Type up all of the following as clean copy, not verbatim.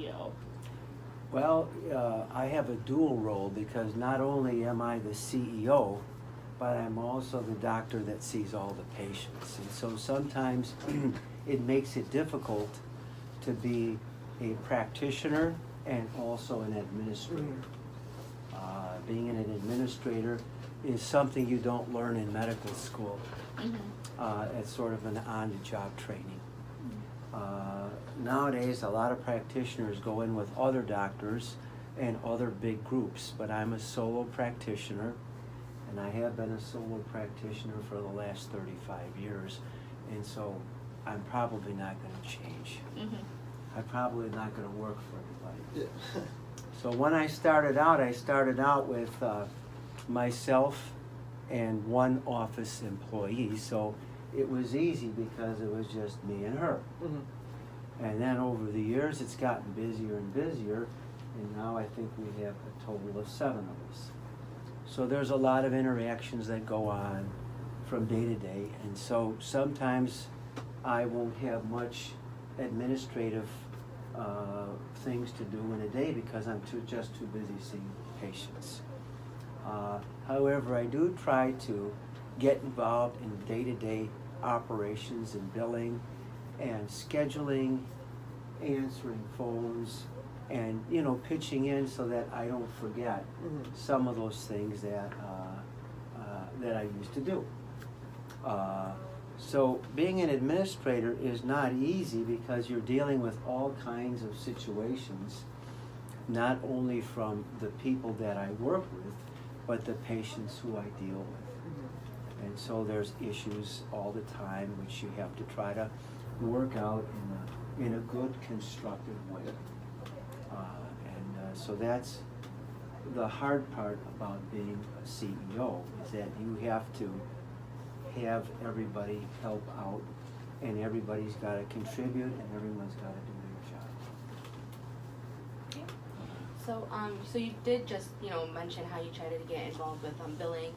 CEO? Well, I have a dual role because not only am I the CEO, but I'm also the doctor that sees all the patients. And so sometimes it makes it difficult to be a practitioner and also an administrator. Being an administrator is something you don't learn in medical school. It's sort of an on-the-job training. Nowadays, a lot of practitioners go in with other doctors and other big groups, but I'm a solo practitioner, and I have been a solo practitioner for the last 35 years, and so I'm probably not going to change. I'm probably not going to work for everybody. So when I started out with myself and one office employee, so it was easy because it was just me and her. And then over the years, it's gotten busier and busier, and now I think we have a total of 7 of us. So there's a lot of interactions that go on from day to day, and so sometimes I won't have much administrative things to do in a day because I'm just too busy seeing patients. However, I do try to get involved in day-to-day operations and billing and scheduling, answering phones, and pitching in so that I don't forget some of those things that I used to do. So being an administrator is not easy because you're dealing with all kinds of situations, not only from the people that I work with, but the patients who I deal with. And so there's issues all the time which you have to try to work out in a good, constructive way. So that's the hard part about being a CEO, is that you have to have everybody help out, and everybody's got to contribute, and everyone's got to do their job. Okay. So you did just, mention how you try to get involved with billing,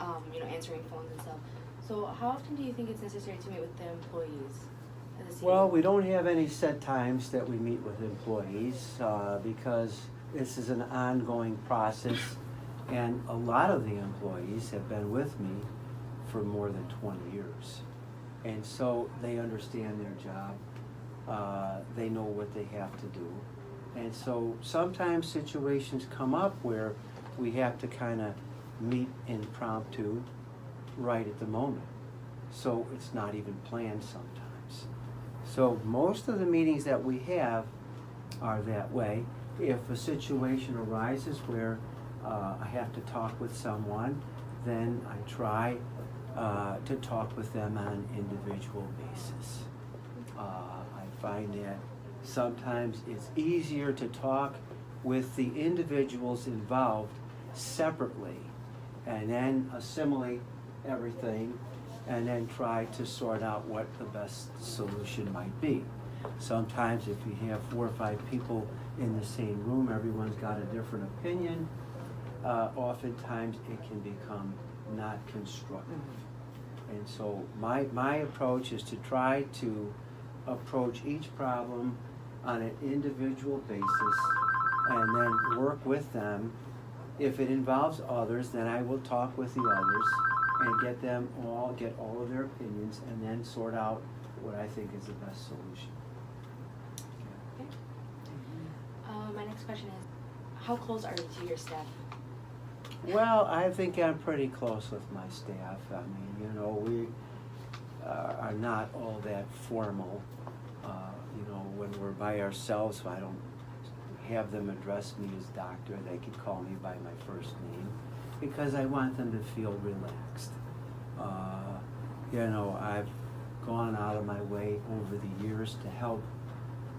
answering phones and stuff. So how often do you think it's necessary to meet with the employees as a CEO? Well, we don't have any set times that we meet with employees because this is an ongoing process, and a lot of the employees have been with me for more than 20 years. And so they understand their job, they know what they have to do. And so sometimes situations come up where we have to kind of meet impromptu right at the moment. So it's not even planned sometimes. So most of the meetings that we have are that way. If a situation arises where I have to talk with someone, then I try to talk with them on an individual basis. I find that sometimes it's easier to talk with the individuals involved separately and then assimilate everything and then try to sort out what the best solution might be. Sometimes if you have 4 or 5 people in the same room, everyone's got a different opinion. Oftentimes it can become not constructive. And so my approach is to try to approach each problem on an individual basis and then work with them. If it involves others, then I will talk with the others and get all of their opinions and then sort out what I think is the best solution. Okay. My next question is, how close are you to your staff? Well, I think I'm pretty close with my staff. I mean, we are not all that formal. When we're by ourselves, I don't have them address me as doctor. They can call me by my first name because I want them to feel relaxed. I've gone out of my way over the years to help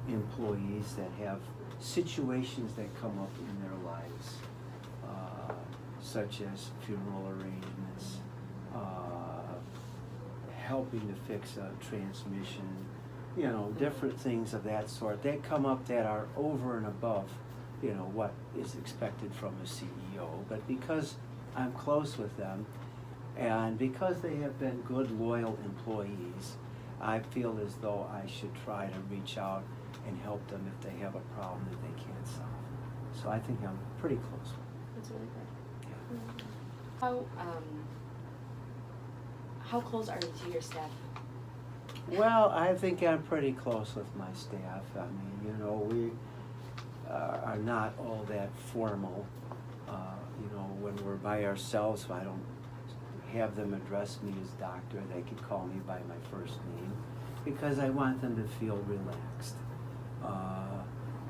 employees that have situations that come up in their lives, such as funeral arrangements, helping to fix a transmission, different things of that sort. They come up that are over and above, what is expected from a CEO. But because I'm close with them, and because they have been good, loyal employees, I feel as though I should try to reach out and help them if they have a problem that they can't solve. So I think I'm pretty close. That's really good. Yeah. How close are you to your staff? Well, I think I'm pretty close with my staff. I mean, you know, we are not all that formal. You know, when we're by ourselves, I don't have them address me as doctor. They can call me by my first name because I want them to feel relaxed.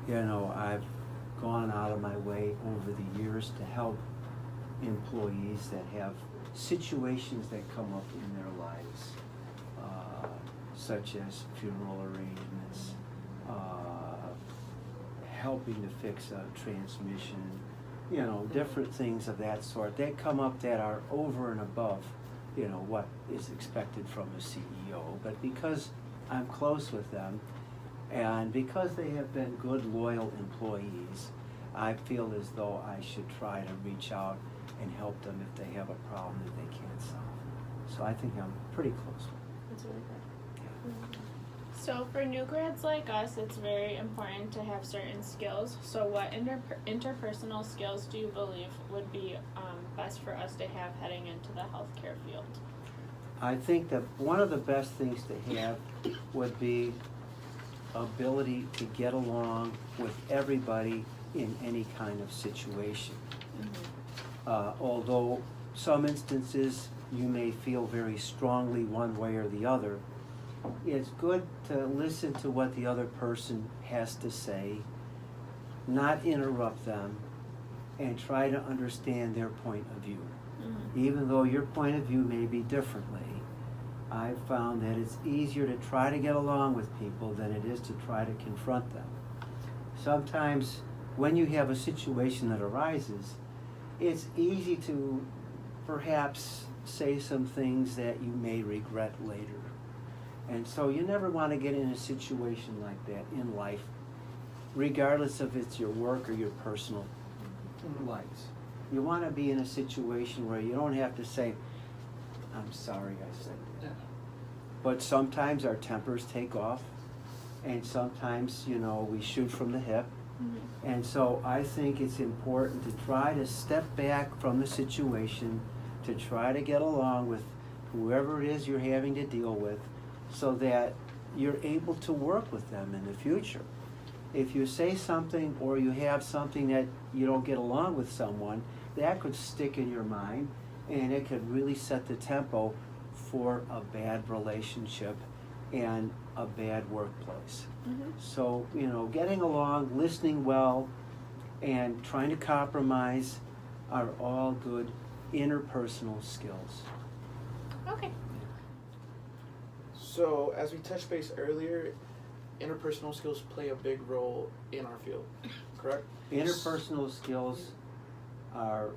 You know, I've gone out of my way over the years to help employees that have situations that come up in their lives, such as funeral arrangements, helping to fix a transmission, you know, different things of that sort. They come up that are over and above, you know, what is expected from a CEO. But because I'm close with them, and because they have been good, loyal employees, I feel as though I should try to reach out and help them if they have a problem that they can't solve. So I think I'm pretty close. That's really good. Yeah. So for new grads like us, it's very important to have certain skills. So what interpersonal skills do you believe would be best for us to have heading into the healthcare field? I think that one of the best things to have would be ability to get along with everybody in any kind of situation. Although some instances you may feel very strongly one way or the other, it's good to listen to what the other person has to say, not interrupt them, and try to understand their point of view. Even though your point of view may be differently, I've found that it's easier to try to get along with people than it is to try to confront them. Sometimes when you have a situation that arises, it's easy to perhaps say some things that you may regret later. And so you never want to get in a situation like that in life, regardless if it's your work or your personal lives. You want to be in a situation where you don't have to say, I'm sorry I said that. But sometimes our tempers take off, and sometimes, you know, we shoot from the hip. And so I think it's important to try to step back from the situation, to try to get along with whoever it is you're having to deal with, so that you're able to work with them in the future. If you say something or you have something that you don't get along with someone, that could stick in your mind, and it could really set the tempo for a bad relationship and a bad workplace. So, you know, getting along, listening well, and trying to compromise are all good interpersonal skills. Okay. So, as we touched base earlier, interpersonal skills play a big role in our field, correct? Interpersonal skills are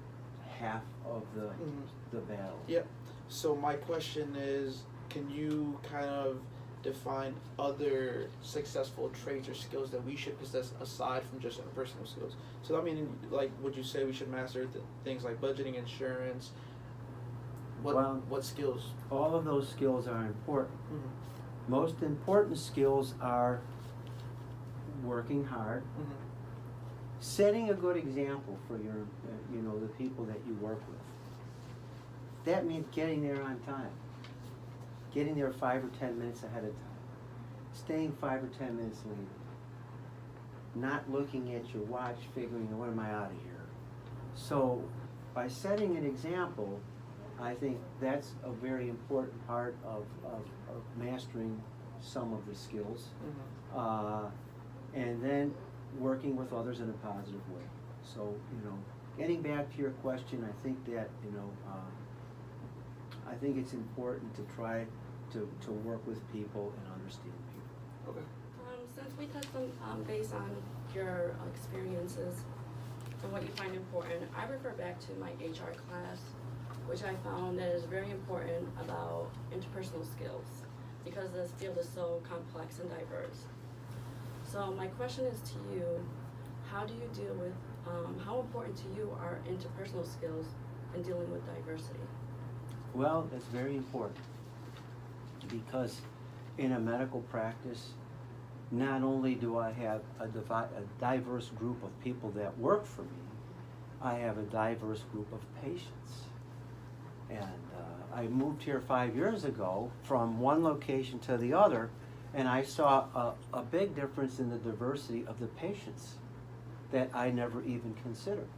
half of the battle. Yep. So my question is, can you kind of define other successful traits or skills that we should possess aside from just interpersonal skills? So I mean, like, would you say we should master things like budgeting, insurance? What skills? All of those skills are important. Most important skills are working hard, setting a good example for your, you know, the people that you work with. That means getting there on time, getting there 5 or 10 minutes ahead of time, staying 5 or 10 minutes later, not looking at your watch, figuring, when am I out of here? So by setting an example, I think that's a very important part of mastering some of the skills. And then working with others in a positive way. So, you know, getting back to your question, I think that, you know, I think it's important to try to work with people and understand people. Okay. Since we touched on based on your experiences and what you find important, I refer back to my HR class, which I found that is very important about interpersonal skills because this field is so complex and diverse. So my question is to you, how do you deal with, how important to you are interpersonal skills in dealing with diversity? Well, that's very important because in a medical practice, not only do I have a diverse group of people that work for me, I have a diverse group of patients. And I moved here 5 years ago from one location to the other, and I saw a big difference in the diversity of the patients that I never even considered.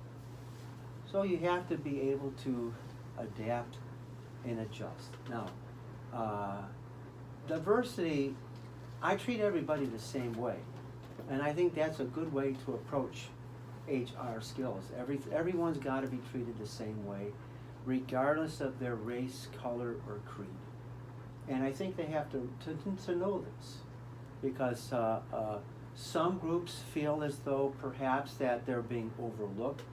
So you have to be able to adapt and adjust. Now, diversity, I treat everybody the same way, and I think that's a good way to approach HR skills. Everyone's got to be treated the same way, regardless of their race, color, or creed. And I think they have to know this, because some groups feel as though perhaps that they're being overlooked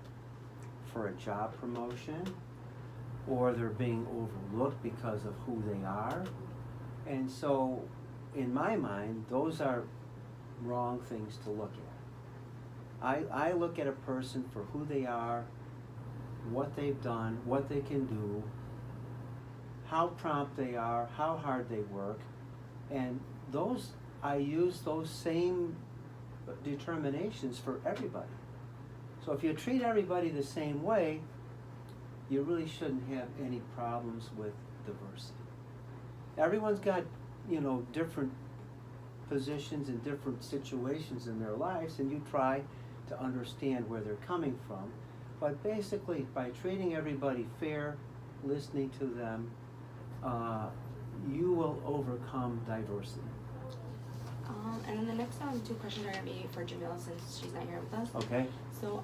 for a job promotion, or they're being overlooked because of who they are. And so, in my mind, those are wrong things to look at. I look at a person for who they are, what they've done, what they can do, how prompt they are, how hard they work, and I use those same determinations for everybody. So if you treat everybody the same way, you really shouldn't have any problems with diversity. Everyone's got, different positions and different situations in their lives, and you try to understand where they're coming from. But basically, by treating everybody fair, listening to them, you will overcome diversity. And then the next two questions are going to be for Jamila, since she's not here with us. Okay? So,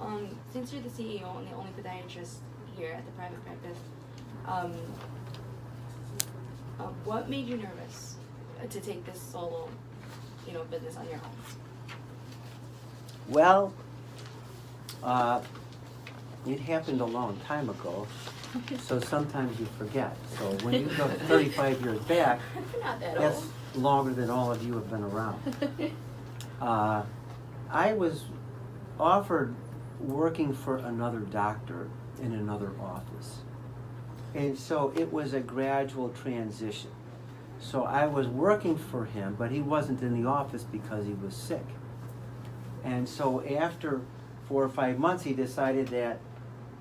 since you're the CEO and the only podiatrist here at the private practice, what made you nervous to take this solo, business on your own? Well, it happened a long time ago, so sometimes you forget. So when you go 35 years back, Not that that's old. longer than all of you have been around. I was offered working for another doctor in another office. And so it was a gradual transition. So I was working for him, but he wasn't in the office because he was sick. And so after 4 or 5 months, he decided that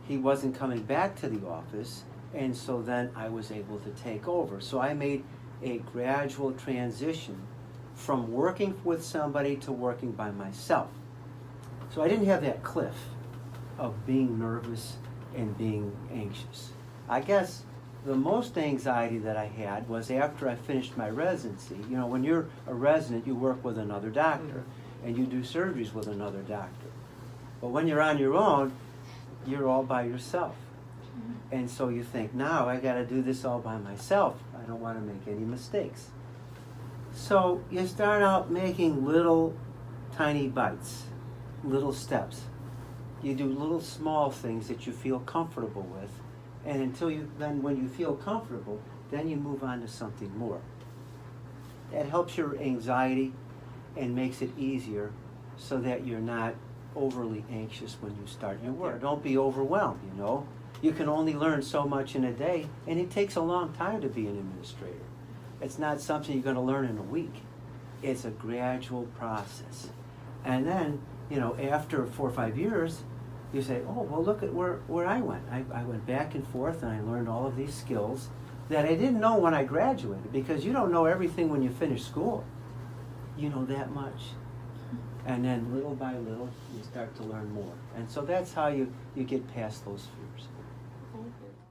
he wasn't coming back to the office, and so then I was able to take over. So I made a gradual transition from working with somebody to working by myself. So I didn't have that cliff of being nervous and being anxious. I guess the most anxiety that I had was after I finished my residency. When you're a resident, you work with another doctor, and you do surgeries with another doctor. But when you're on your own, you're all by yourself. And so you think, now I got to do this all by myself. I don't want to make any mistakes. So you start out making little tiny bites, little steps. You do little small things that you feel comfortable with. And then when you feel comfortable, then you move on to something more. That helps your anxiety and makes it easier so that you're not overly anxious when you start your work. Don't be overwhelmed, You can only learn so much in a day, and it takes a long time to be an administrator. It's not something you're going to learn in a week. It's a gradual process. And then, after 4 or 5 years, you say, oh, well, look at where I went. I went back and forth, and I learned all of these skills that I didn't know when I graduated, because you don't know everything when you finish school. You know that much. And then little by little, you start to learn more. And so that's how you get past those fears. Thank you.